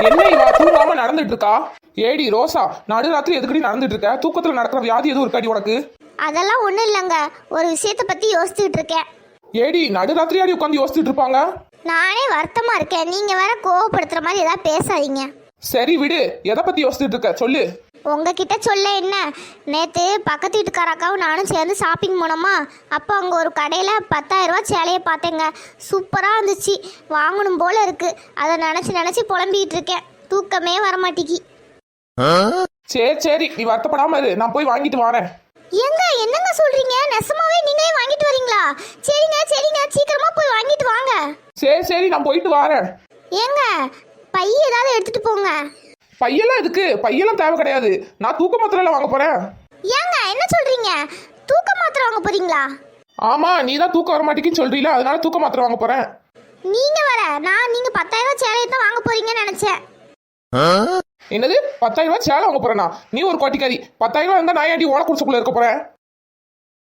என்ன இவா தூங்காம நடந்துட்டு இருக்கா? ஏடி ரோசா, நடுராத்திரி எதுக்கடி நடந்துட்டு இருக்க? தூக்கத்துல நடக்கிற வியாதி எதுவும் இருக்காடி உனக்கு? அதெல்லாம் ஒண்ணும் இல்லைங்க, ஒரு விஷயத்த பத்தி யோசிச்சுட்டு இருக்கேன். ஏடி நடுராத்திரியாடி உட்காந்து யோசிச்சுட்டு இருப்பாங்க? நானே வருத்தமா இருக்கேன், நீங்க வேற கோவப்படுத்துற மாதிரி ஏதாவது பேசாதீங்க. சரி விடு, எதை பத்தி யோசிச்சுட்டு இருக்க சொல்லு. உங்ககிட்ட சொல்ல என்ன, நேற்று பக்கத்து வீட்டுக்கார அக்காவும் நானும் சேர்ந்து ஷாப்பிங் போனோமா. அப்போ அங்கே ஒரு கடையில் 10,000 ரூபா சேலையை பார்த்தேங்க. சூப்பராக இருந்துச்சு, வாங்கணும் போல இருக்கு. அதை நினச்சி புலம்பிக்கிட்டு இருக்கேன், தூக்கமே வரமாட்டேங்கி. சரி சரி, நீ வருத்தப்படாம இரு, நான் போய் வாங்கிட்டு வரேன். ஏங்க என்னங்க சொல்றீங்க? நெசமாவே நீங்களே வாங்கிட்டு வரீங்களா? சரிங்க சரிங்க, சீக்கிரமா போய் வாங்கிட்டு வாங்க. சரி சரி, நான் போயிட்டு வரேன். ஏங்க பை ஏதாவது எடுத்துட்டு போங்க. பையெல்லாம் எதுக்கு? பையெல்லாம் தேவை கிடையாது, நான் தூக்க மாத்திரை வாங்க போறேன். ஏங்க என்ன சொல்றீங்க? தூக்க மாத்திரை வாங்க போறீங்களா? ஆமா, நீ தான் தூக்கம் வர மாட்டேங்குன்னு சொல்றீல, அதனால தூக்க மாத்திரை வாங்க போறேன். நீங்க வர, நான் நீங்க 10,000 ரூபாய் சேலையை தான் வாங்க போறீங்கன்னு நினைச்சேன். என்னது 10,000 ரூபாய் சேலை வாங்க போறேனா? நீ ஒரு கோட்டிக்காரி. 10,000 ரூபாய் இருந்தா நான் ஏன்டி ஓலை குடிச்சுக்குள்ள இருக்க போறேன்?